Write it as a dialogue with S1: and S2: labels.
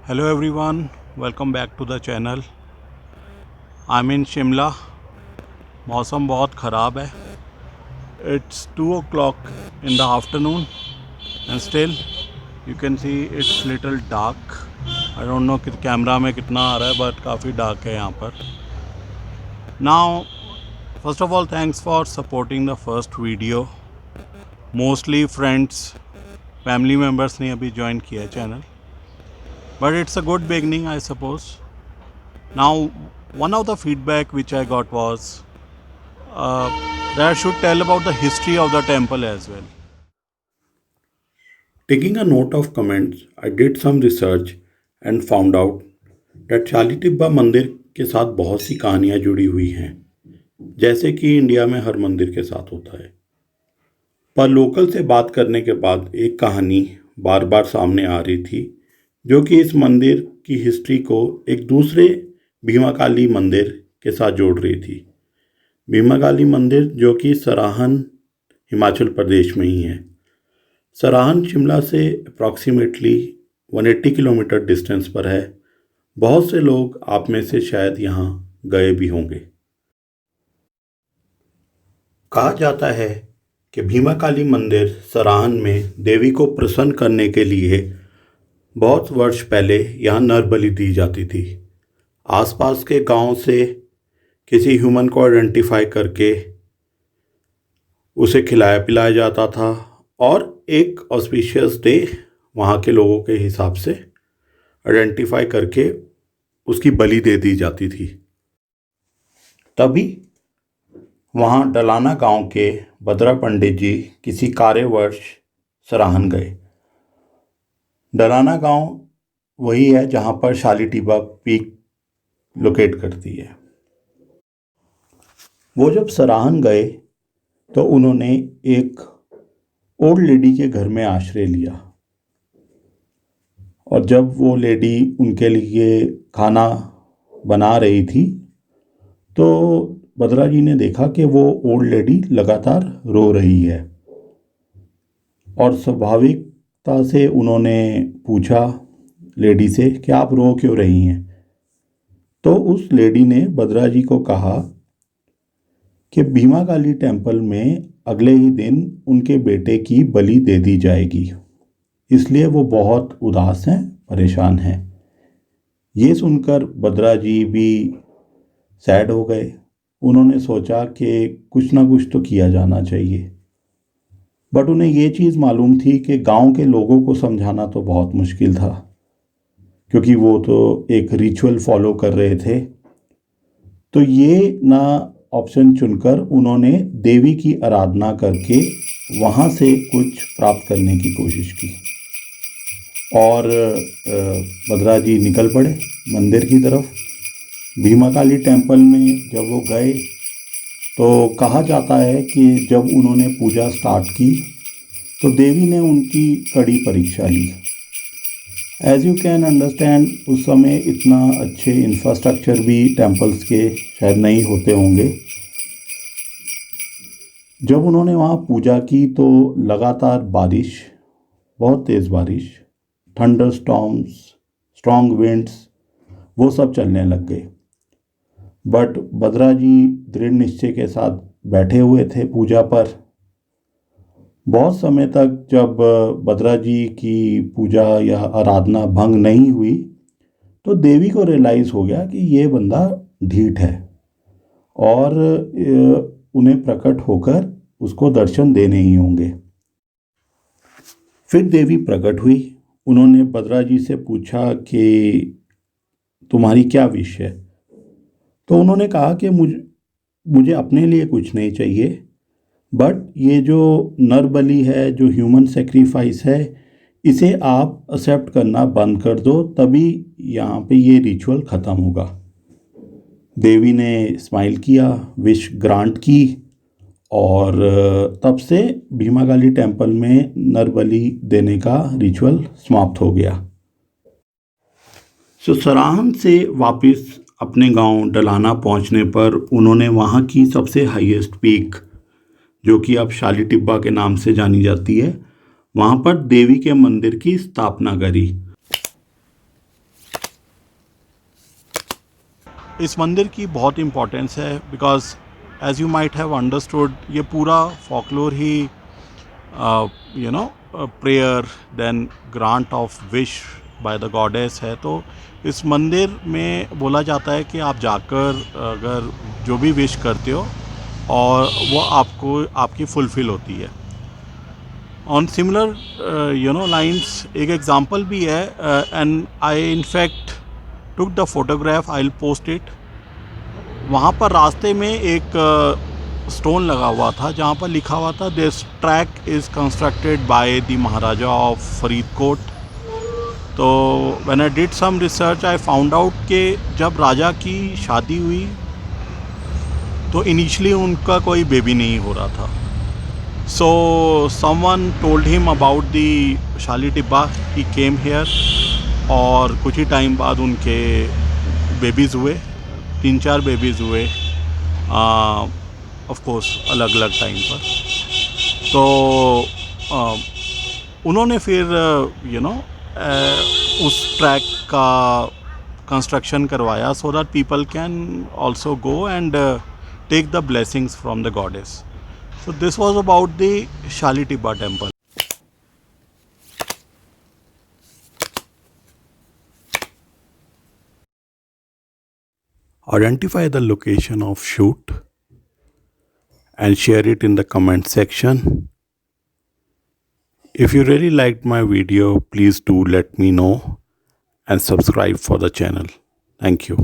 S1: Hello everyone, welcome back to the channel. I am in Shimla. मौसम बहुत ख़राब है। It's 2 o'clock in the afternoon and still you can see it's little dark. I don't know कि camera में कितना आ रहा है, बट काफ़ी डार्क है यहाँ पर। Now first of all thanks for supporting the first video. Mostly friends, family members ने अभी ज्वाइन किया है channel, but it's a good beginning, I suppose. Now, one of the feedback which I got was that I should tell about the history of the temple as well.
S2: Taking a note of comments, I did some research and found out that शाली टिब्बा मंदिर के साथ बहुत सी कहानियाँ जुड़ी हुई हैं, जैसे कि इंडिया में हर मंदिर के साथ होता है। पर लोकल से बात करने के बाद एक कहानी बार बार सामने आ रही थी, जो कि इस मंदिर की हिस्ट्री को एक दूसरे भीमाकाली मंदिर के साथ जोड़ रही थी। भीमाकाली मंदिर जो कि सराहन हिमाचल प्रदेश में ही है। सराहन शिमला से अप्रॉक्सीमेटली 180 किलोमीटर डिस्टेंस पर है। बहुत से लोग आप में से शायद यहाँ गए भी होंगे। कहा जाता है कि भीमाकाली मंदिर सराहन में देवी को प्रसन्न करने के लिए बहुत वर्ष पहले यहाँ नर बलि दी जाती थी। आसपास के गांव से किसी ह्यूमन को आइडेंटिफाई करके उसे खिलाया पिलाया जाता था और एक ऑस्पिशियस डे वहाँ के लोगों के हिसाब से आइडेंटिफाई करके उसकी बलि दे दी जाती थी। तभी वहाँ डलाना गांव के बद्रा पंडित जी किसी कार्यवर्ष सराहन गए। डलाना गांव वही है जहाँ पर शाली टिब्बा पीक लोकेट करती है। वो जब सराहन गए तो उन्होंने एक ओल्ड लेडी के घर में आश्रय लिया, और जब वो लेडी उनके लिए खाना बना रही थी तो बद्रा जी ने देखा कि वो ओल्ड लेडी लगातार रो रही है, और स्वाभाविकता से उन्होंने पूछा लेडी से कि आप रो क्यों रही हैं। तो उस लेडी ने बद्रा जी को कहा कि भीमाकाली टेम्पल में अगले ही दिन उनके बेटे की बलि दे दी जाएगी, इसलिए वो बहुत उदास हैं, परेशान हैं। ये सुनकर बद्रा जी भी सैड हो गए। उन्होंने सोचा कि कुछ ना कुछ तो किया जाना चाहिए, बट उन्हें ये चीज़ मालूम थी कि गांव के लोगों को समझाना तो बहुत मुश्किल था, क्योंकि वो तो एक रिचुअल फॉलो कर रहे थे। तो ये ना ऑप्शन चुनकर उन्होंने देवी की आराधना करके वहाँ से कुछ प्राप्त करने की कोशिश की, और बद्रा जी निकल पड़े मंदिर की तरफ। भीमाकाली टेम्पल में जब वो गए तो कहा जाता है कि जब उन्होंने पूजा स्टार्ट की तो देवी ने उनकी कड़ी परीक्षा ली। एज़ यू कैन अंडरस्टैंड, उस समय इतना अच्छे इंफ्रास्ट्रक्चर भी टेम्पल्स के शायद नहीं होते होंगे। जब उन्होंने वहाँ पूजा की तो लगातार बारिश, बहुत तेज़ बारिश, थंडर स्टॉर्म्स, स्ट्रॉन्ग विंड्स, वो सब चलने लग गए। बट बद्रा जी दृढ़ निश्चय के साथ बैठे हुए थे पूजा पर। बहुत समय तक जब बद्रा जी की पूजा या आराधना भंग नहीं हुई तो देवी को रियलाइज़ हो गया कि ये बंदा ढीठ है, और उन्हें प्रकट होकर उसको दर्शन देने ही होंगे। फिर देवी प्रकट हुई। उन्होंने बद्रा जी से पूछा कि तुम्हारी क्या विश है। तो उन्होंने कहा कि मुझे अपने लिए कुछ नहीं चाहिए, बट ये जो नर बलि है, जो ह्यूमन सेक्रीफाइस है, इसे आप एक्सेप्ट करना बंद कर दो, तभी यहाँ पे ये रिचुअल ख़त्म होगा। देवी ने स्माइल किया, विश ग्रांट की, और तब से भीमाकाली टेम्पल में नर बलि देने का रिचुअल समाप्त हो गया। सराहन से वापस अपने गांव डलाना पहुंचने पर उन्होंने वहां की सबसे हाईएस्ट पीक, जो कि अब शाली टिब्बा के नाम से जानी जाती है, वहां पर देवी के मंदिर की स्थापना करी।
S1: इस मंदिर की बहुत इम्पोर्टेंस है because as you might have understood ये पूरा फॉकलोर ही prayer then grant of wish by the goddess है। तो इस मंदिर में बोला जाता है कि आप जाकर अगर जो भी विश करते हो और वो आपको आपकी फुलफ़िल होती है। ऑन सिमिलर लाइंस एक एग्जांपल भी है and I in fact took the photograph, I will post it. वहाँ पर रास्ते में एक स्टोन लगा हुआ था जहाँ पर लिखा हुआ था this track is constructed by the Maharaja of Faridkot. तो when I did some research I found out कि जब राजा की शादी हुई तो इनिशियली उनका कोई बेबी नहीं हो रहा था। So someone told him about the शाली टिब्बा, ही केम हेयर और कुछ ही टाइम बाद उनके बेबीज़ हुए, 3-4 बेबीज़ हुए ऑफ कोर्स अलग अलग टाइम पर। तो उन्होंने फिर उस ट्रैक का कंस्ट्रक्शन करवाया so that people can also go and take the blessings from the goddess. So this was about the Shali Tibba temple. Identify the location of shoot and share it in the comment section. If you really liked my video, please do let me know and subscribe for the channel. Thank you.